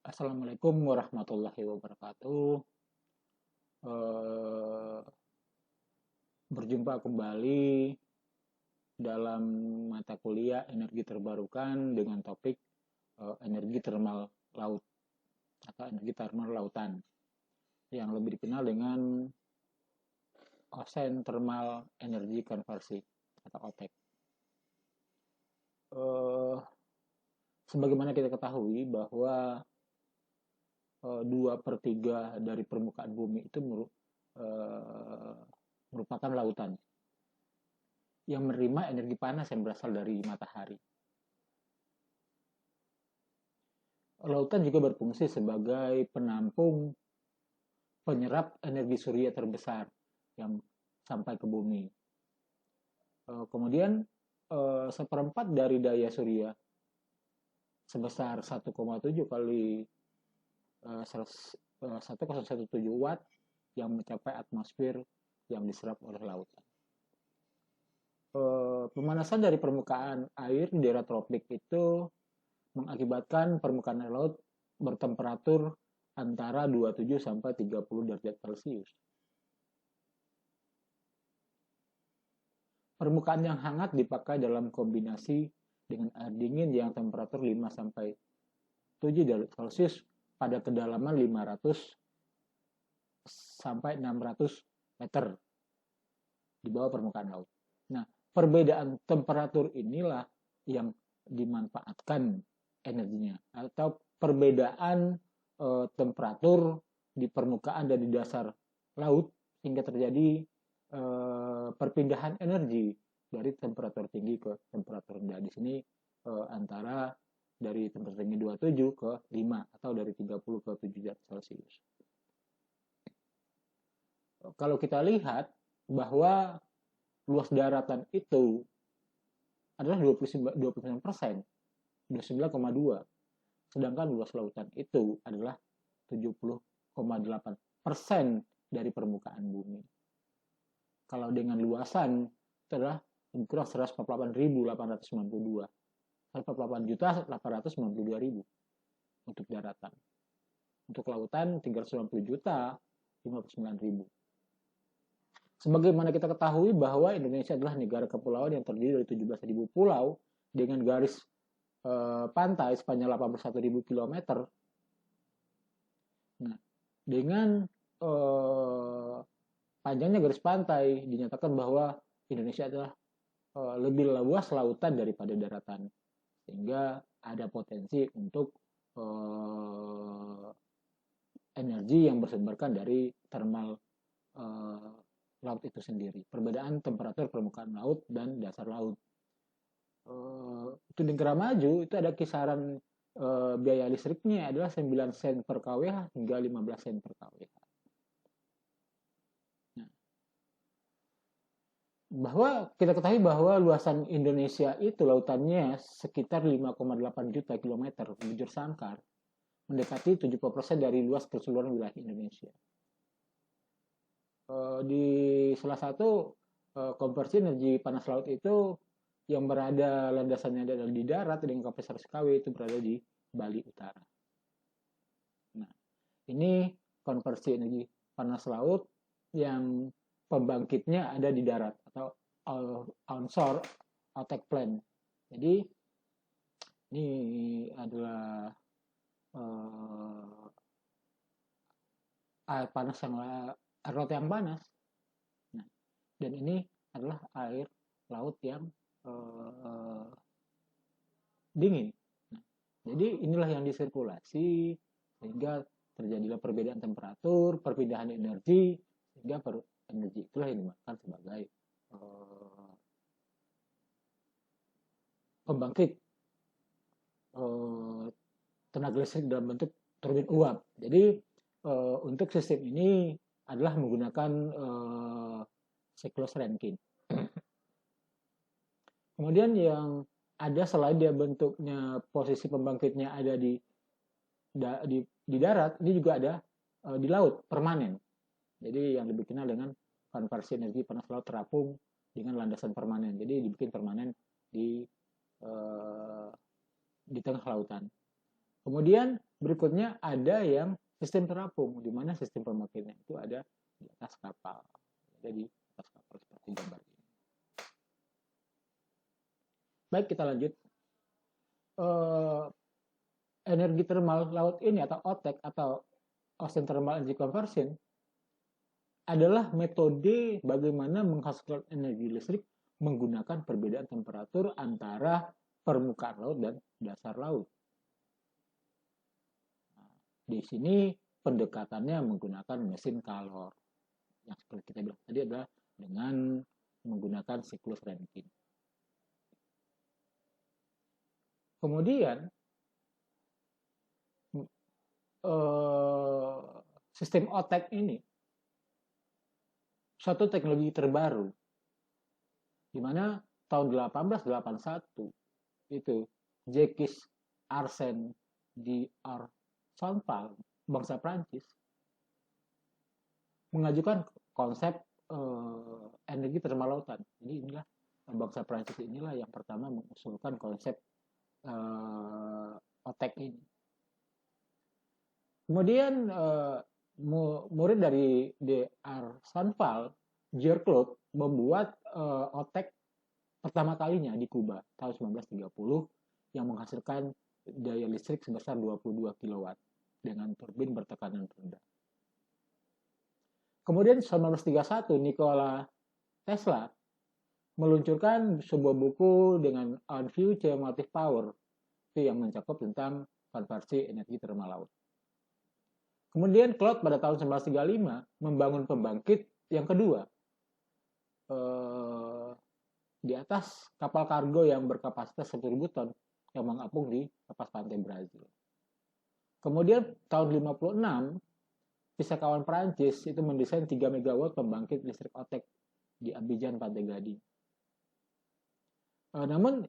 Assalamualaikum warahmatullahi wabarakatuh. Eh, Berjumpa kembali dalam mata kuliah energi terbarukan dengan topik energi termal laut atau energi termal lautan yang lebih dikenal dengan Ocean Thermal Energy Conversion atau OTEC. Eh, Sebagaimana kita ketahui bahwa 2/3 dari permukaan bumi itu eh, merupakan lautan yang menerima energi panas yang berasal dari matahari. Lautan juga berfungsi sebagai penampung penyerap energi surya terbesar yang sampai ke bumi. Kemudian seperempat dari daya surya sebesar 1,7 kali 1017 watt yang mencapai atmosfer yang diserap oleh lautan. Pemanasan dari permukaan air di daerah tropik itu mengakibatkan permukaan air laut bertemperatur antara 27 sampai 30 derajat Celcius. Permukaan yang hangat dipakai dalam kombinasi dengan air dingin yang temperatur 5 sampai 7 derajat Celcius pada kedalaman 500 sampai 600 meter di bawah permukaan laut. Nah, perbedaan temperatur inilah yang dimanfaatkan energinya, atau perbedaan temperatur di permukaan dan di dasar laut hingga terjadi perpindahan energi dari temperatur tinggi ke temperatur rendah. Di sini antara dari temperatur tinggi 27 ke 5 atau dari 30 ke 7 derajat Celcius. Kalau kita lihat bahwa luas daratan itu adalah 29%, 29,2. Sedangkan luas lautan itu adalah 70,8% dari permukaan bumi. Kalau dengan luasan itu adalah kurang 148.892. 148.892.000 untuk daratan. Untuk lautan 390.059.000. Sebagaimana kita ketahui bahwa Indonesia adalah negara kepulauan yang terdiri dari 17.000 pulau dengan garis pantai sepanjang 81.000 km. Nah, dengan panjangnya garis pantai dinyatakan bahwa Indonesia adalah lebih luas lautan daripada daratan, sehingga ada potensi untuk energi yang bersumberkan dari thermal laut itu sendiri. Perbedaan temperatur permukaan laut dan dasar laut. Itu di Indramayu itu ada kisaran biaya listriknya adalah 9 sen per kWh hingga 15 sen per kWh. Nah, bahwa kita ketahui bahwa luasan Indonesia itu lautannya sekitar 5,8 juta kilometer bujur sangkar, mendekati 70% dari luas keseluruhan wilayah Indonesia. Di salah satu konversi energi panas laut itu yang berada landasannya adalah di darat dengan kapasitas 100 kW itu berada di Bali Utara. Nah, ini konversi energi panas laut yang pembangkitnya ada di darat atau onshore OTEC plant. Jadi ini adalah air panas yang air laut yang panas. Nah, dan ini adalah air laut yang dingin. Nah, jadi inilah yang disirkulasi sehingga terjadilah perbedaan temperatur, perpindahan energi, sehingga energi itulah yang dimakan sebagai pembangkit tenaga listrik dalam bentuk turbin uap. Jadi untuk sistem ini adalah menggunakan siklus Rankine. Kemudian yang ada selain dia bentuknya posisi pembangkitnya ada di darat, ini juga ada di laut permanen. Jadi yang lebih kenal dengan konversi energi panas laut terapung dengan landasan permanen. Jadi dibikin permanen di tengah lautan. Kemudian berikutnya ada yang sistem terapung, di mana sistem pembangkitnya itu ada di atas kapal. Jadi atas kapal seperti gambar ini. Baik, kita lanjut. Energi termal laut ini atau OTEC atau Ocean Thermal Energy Conversion adalah metode bagaimana menghasilkan energi listrik menggunakan perbedaan temperatur antara permukaan laut dan dasar laut. Nah, di sini pendekatannya menggunakan mesin kalor. Yang seperti kita bilang tadi adalah dengan menggunakan siklus Rankine. Kemudian sistem OTEC ini suatu teknologi terbaru di mana tahun 1881 itu Jacques Arsène d'Argenval, bangsa Prancis, mengajukan konsep energi termal lautan. Jadi inilah bangsa Prancis inilah yang pertama mengusulkan konsep OTEC ini. Kemudian murid dari d'Argenval, Jean-Claude, membuat OTEC pertama kalinya di Kuba tahun 1930 yang menghasilkan daya listrik sebesar 22 kW dengan turbin bertekanan rendah. Kemudian 1931 Nikola Tesla meluncurkan sebuah buku dengan On Future Motive Power itu yang mencakup tentang konversi energi termal laut. Kemudian Claude pada tahun 1935 membangun pembangkit yang kedua di atas kapal kargo yang berkapasitas 1.000 ton yang mengapung di lepas pantai Brazil. Kemudian tahun 1956 fisikawan Prancis itu mendesain 3 MW pembangkit listrik OTEC di Abidjan, Pantai Gading. Namun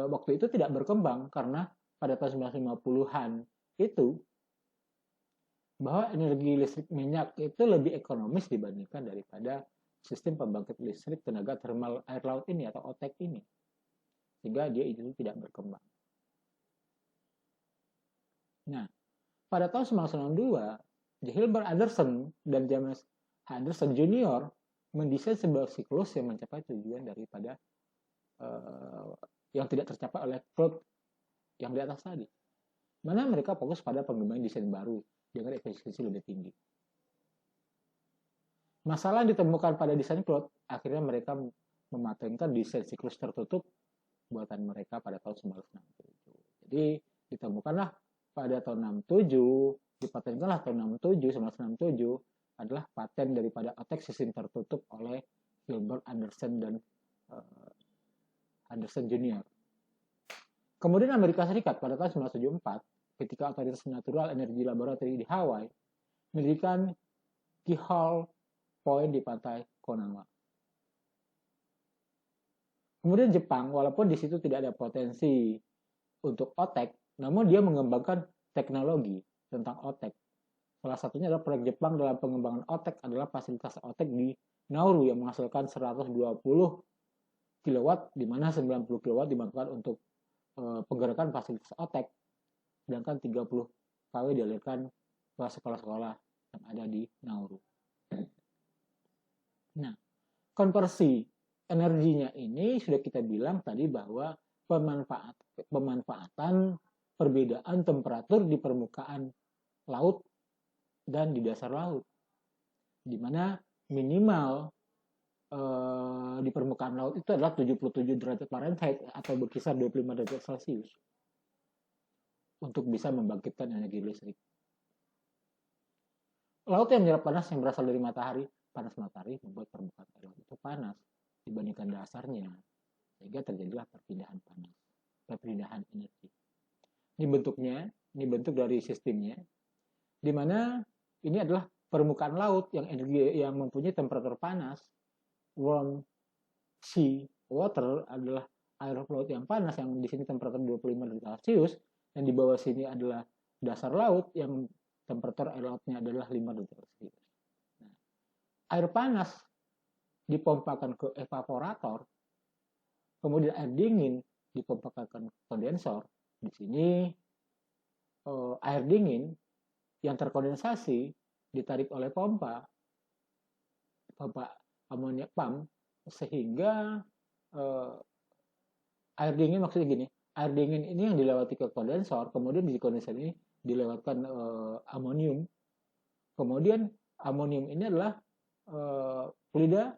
waktu itu tidak berkembang karena pada tahun 1950-an itu bahwa energi listrik minyak itu lebih ekonomis dibandingkan daripada sistem pembangkit listrik tenaga termal air laut ini atau OTEC ini, sehingga dia itu tidak berkembang. Nah, pada tahun 1992, Hilbert Anderson dan James Anderson Jr. mendesain sebuah siklus yang mencapai tujuan daripada yang tidak tercapai oleh Claude yang di atas tadi. Mana mereka fokus pada pengembangan desain baru dengan efisiensi lebih tinggi. Masalah yang ditemukan pada desain Claude, akhirnya mereka mematenkan desain siklus tertutup buatan mereka pada tahun 1967. Jadi ditemukanlah pada tahun 67, dipatenkanlah tahun 1967 adalah paten daripada OTEC sistem tertutup oleh Hilbert Anderson dan Anderson Jr. Kemudian Amerika Serikat pada tahun 1974 ketika Otoritas Natural Energy Laboratory di Hawaii mendirikan Keyhole Point di pantai Konawa. Kemudian Jepang, walaupun di situ tidak ada potensi untuk OTEC, namun dia mengembangkan teknologi tentang OTEC. Salah satunya adalah proyek Jepang dalam pengembangan OTEC adalah fasilitas OTEC di Nauru yang menghasilkan 120 kW, di mana 90 kW dimanfaatkan untuk penggerakan fasilitas OTEC, sedangkan 30 kW dialirkan ke sekolah-sekolah yang ada di Nauru. Nah, konversi energinya ini sudah kita bilang tadi bahwa pemanfaatan perbedaan temperatur di permukaan laut dan di dasar laut, di mana minimal di permukaan laut itu adalah 77 derajat Fahrenheit atau berkisar 25 derajat Celcius untuk bisa membangkitkan energi listrik. Laut yang menyerap panas yang berasal dari matahari, panas matahari membuat permukaan laut itu panas dibandingkan dasarnya, sehingga terjadilah perpindahan panas, perpindahan energi. Ini bentuknya, ini bentuk dari sistemnya, di mana ini adalah permukaan laut yang energi yang mempunyai temperatur panas. Warm sea water adalah air laut yang panas yang di sini temperatur 25 derajat Celcius, dan di bawah sini adalah dasar laut yang temperatur air lautnya adalah 5 derajat Celcius. Nah, air panas dipompakan ke evaporator, kemudian air dingin dipompakan ke kondensor. Di sini air dingin yang terkondensasi ditarik oleh pompa amonia pump, sehingga air dingin, maksudnya gini, air dingin ini yang dilewati ke kondensor, kemudian di kondensor ini dilewatkan amonium, kemudian amonium ini adalah fluida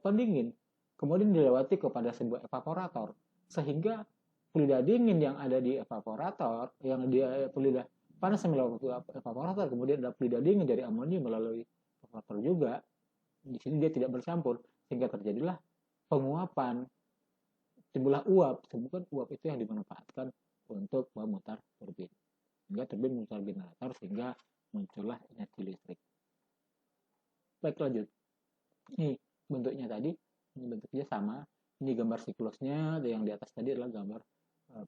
pendingin, kemudian dilewati kepada sebuah evaporator, sehingga fluida dingin yang ada di evaporator, yang dia fluida panas yang melalui evaporator, kemudian ada fluida dingin dari amonium melalui evaporator juga. Di sini dia tidak bercampur, sehingga terjadilah penguapan, timbullah uap. Bukan uap itu yang dimanfaatkan untuk memutar turbin, sehingga turbin memutar generator, sehingga muncullah energi listrik. Baik, lanjut. Ini bentuknya tadi, ini bentuknya sama. Ini gambar siklusnya, yang di atas tadi adalah gambar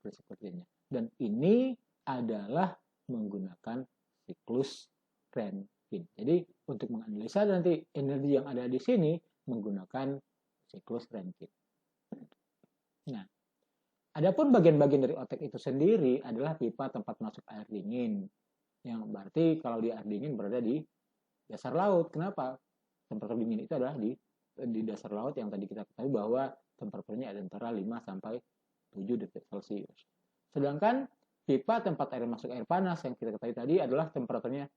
prinsip kerjanya. Dan ini adalah menggunakan siklus Rankine. Jadi untuk menganalisa nanti energi yang ada di sini menggunakan siklus Rankine. Nah, adapun bagian-bagian dari otak itu sendiri adalah pipa tempat masuk air dingin. Yang berarti kalau di air dingin berada di dasar laut. Kenapa? Temperatur dingin itu adalah di dasar laut, yang tadi kita ketahui bahwa temperaturnya ada antara 5 sampai 7 derajat Celcius. Sedangkan pipa tempat air masuk air panas yang kita ketahui tadi adalah temperaturnya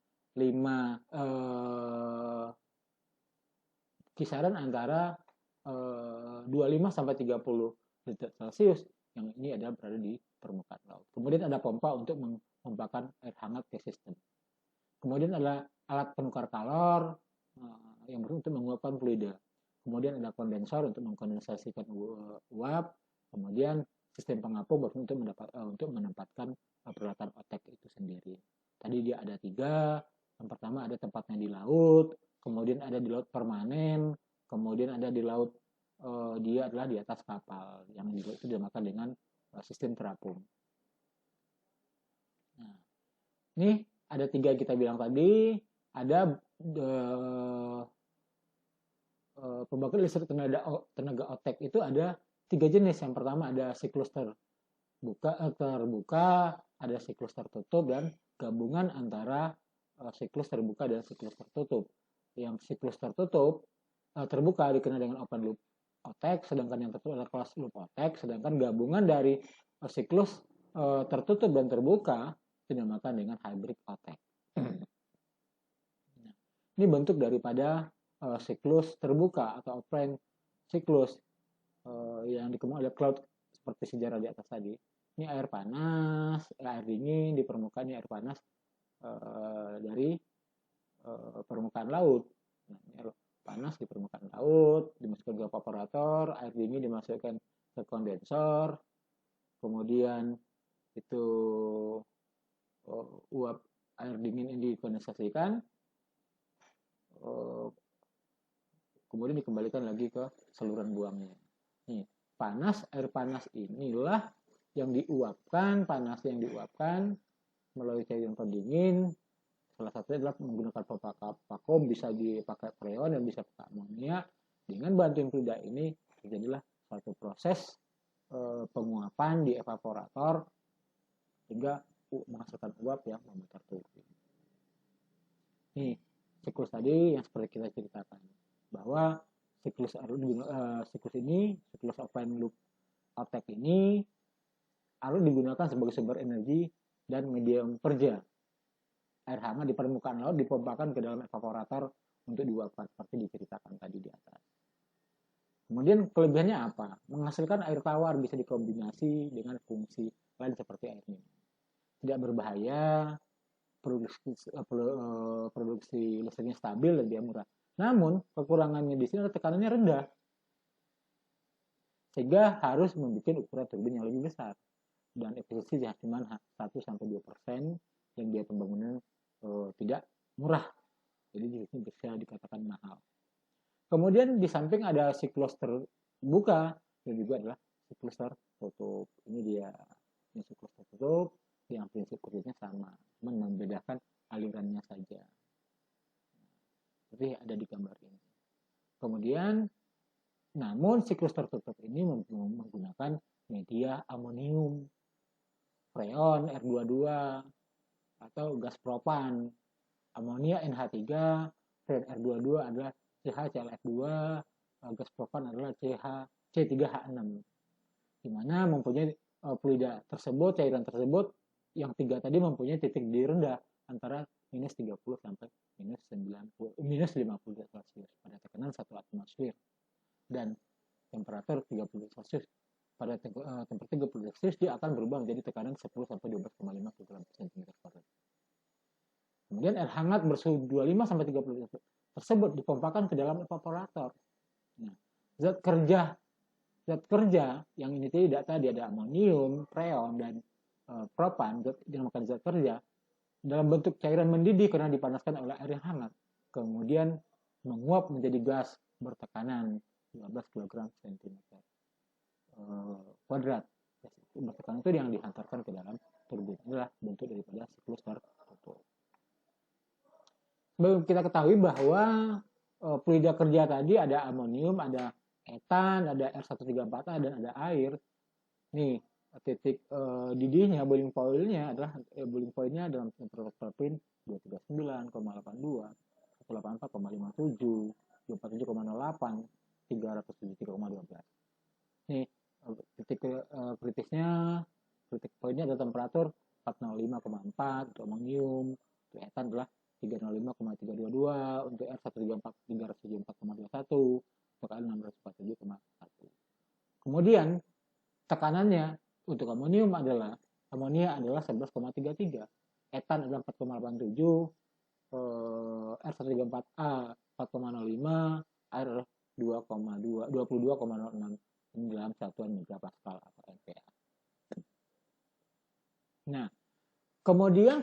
kisaran antara 25 sampai 30 derajat Celcius, yang ini adalah berada di permukaan laut. Kemudian ada pompa untuk memompakan air hangat ke sistem. Kemudian ada alat penukar kalor yang berfungsi untuk menguapkan fluida. Kemudian ada kondensor untuk mengkondensasikan uap. Kemudian sistem pengapung berfungsi untuk menempatkan peralatan otek itu sendiri. Tadi dia ada 3. Yang pertama ada tempatnya di laut, kemudian ada di laut permanen, kemudian ada di laut dia adalah di atas kapal, yang di laut itu dinamakan dengan sistem terapung. Nah, ini ada 3 yang kita bilang tadi. Ada pembangkit listrik tenaga otek itu ada 3 jenis. Yang pertama ada siklus terbuka, ada siklus tertutup, dan gabungan antara siklus terbuka dan siklus tertutup. Yang siklus terbuka dikenal dengan open loop otek, sedangkan yang tertutup adalah closed loop otek. Sedangkan gabungan dari siklus tertutup dan terbuka dinamakan dengan hybrid otek. Ini bentuk daripada siklus terbuka atau open siklus yang dikembangkan oleh Claude seperti sejarah di atas tadi. Ini air panas, air dingin di permukaan, ini air panas dari permukaan laut. Nah, ini air panas di permukaan laut, dimasukkan ke evaporator, air dingin dimasukkan ke kondensor, kemudian itu uap air dingin ini dikondensasikan, kemudian dikembalikan lagi ke saluran buangnya. Nih, air panas inilah yang diuapkan, panas yang diuapkan melalui cairan pendingin. Salah satunya adalah menggunakan pompa vakum, bisa dipakai freon dan bisa pakai amonia. Dengan bantuan fluida ini terjadilah suatu proses penguapan di evaporator hingga menghasilkan uap yang memutar turbin. Nih, siklus tadi yang seperti kita ceritakan, bahwa siklus open loop otek ini digunakan sebagai sumber energi dan medium kerja. Air hangat di permukaan laut dipompakan ke dalam evaporator untuk diuapkan seperti diceritakan tadi di atas. Kemudian kelebihannya apa? Menghasilkan air tawar bisa dikombinasi dengan fungsi lain seperti air minum. Tidak berbahaya, produksi listriknya stabil dan dia murah. Namun kekurangannya di sini adalah tekanannya rendah, sehingga harus membuat ukuran turbin yang lebih besar dan efisiensi cuma 1-2%, dan biaya pembangunan tidak murah. Jadi di sini bisa dikatakan mahal. Kemudian di samping ada siklus terbuka dan juga adalah siklus tertutup. Ini dia, ini siklus tertutup yang prinsip kerjanya sama, cuma membedakan alirannya saja. Seperti ada di gambar ini. Kemudian, namun siklus tertutup ini menggunakan media amonium, freon R22, atau gas propan. Amonia NH3, freon R22 adalah CH-ClF2, gas propan adalah C3H6. Di mana mempunyai fluida tersebut, cairan tersebut, yang 3 tadi mempunyai titik D rendah antara minus 30 sampai minus 50 derajat Celcius pada tekanan 1 atmosfer, dan temperatur 30 derajat Celcius pada temperatur 30 derajat Celcius dia akan berubah menjadi tekanan 10 sampai 12,5 kg per cm². Kemudian air hangat bersuhu 25 sampai 30 derajat tersebut dipompakan ke dalam evaporator. Nah, zat kerja yang ini tidak tadi ada amonium, freon, dan propan, dinamakan zat kerja, dalam bentuk cairan mendidih karena dipanaskan oleh air yang hangat. Kemudian menguap menjadi gas bertekanan 12 kg cm kuadrat. Bertekanan itu yang dihantarkan ke dalam turbin. Inilah bentuk daripada siklus tertutup. Sebelum kita ketahui bahwa fluida kerja tadi ada amonium, ada etan, ada R134A, dan ada air. Nih, titik didihnya, boiling point-nya adalah dalam temperatur turbin 239,82, 184,57, 247,08, 373,12. Nih, titik kritisnya, titik poinnya adalah temperatur 405,4 untuk amonium, untuk etan adalah 305,322, untuk R134 374,21, untuk Al 647,1. Kemudian tekanannya untuk amonia adalah 11,33, etan adalah 4,87, R134A 4,05, air adalah 22,06 dalam satuan megapascal atau MPa. Nah, kemudian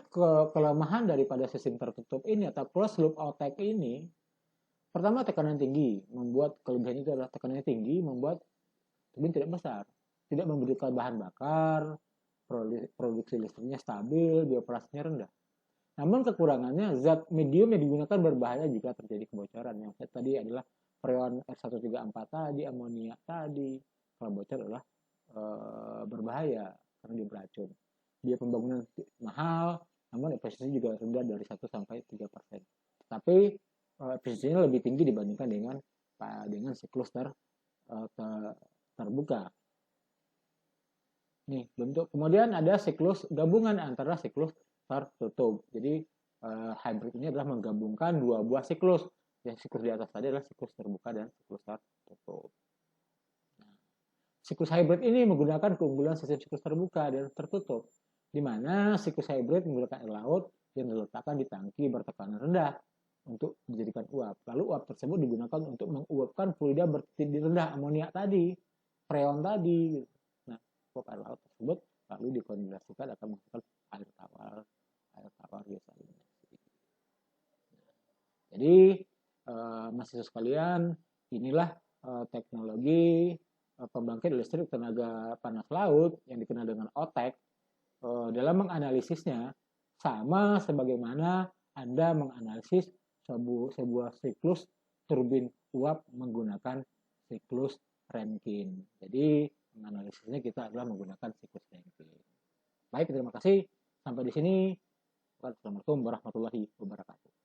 kelemahan daripada sistem tertutup ini atau closed loop OTEC ini, pertama tekanan tinggi, membuat kelebihan itu adalah tekanannya tinggi, membuat turbin tidak besar, tidak membutuhkan bahan bakar, produksi listriknya stabil, dioperasinya rendah. Namun kekurangannya, zat medium yang digunakan berbahaya jika terjadi kebocoran. Yang tadi adalah freon R134 tadi, amonia tadi. Kalau bocor adalah berbahaya karena dia beracun. Dia pembangunan mahal, namun efisiensi juga rendah dari 1 sampai 3%. Tapi efisiensinya lebih tinggi dibandingkan dengan siklus terbuka. Nih, bentuk. Kemudian ada siklus gabungan antara siklus tertutup. Jadi hybrid ini adalah menggabungkan dua buah siklus. Yang siklus di atas tadi adalah siklus terbuka dan siklus tertutup. Nah, siklus hybrid ini menggunakan keunggulan sistem siklus terbuka dan tertutup, di mana siklus hybrid menggunakan air laut yang diletakkan di tangki bertekanan rendah untuk dijadikan uap. Lalu uap tersebut digunakan untuk menguapkan fluida bertitik rendah amonia tadi, freon tadi. Nah, uap air laut tersebut lalu dikondensasikan akan menghasilkan air tawar desalinasi. Jadi mahasiswa sekalian, inilah teknologi pembangkit listrik tenaga panas laut yang dikenal dengan OTEC. Dalam menganalisisnya sama sebagaimana Anda menganalisis sebuah siklus turbin uap menggunakan siklus Rankine. Jadi menganalisisnya kita adalah menggunakan siklus Rankine. Baik, terima kasih. Sampai di sini. Wassalamualaikum warahmatullahi wabarakatuh.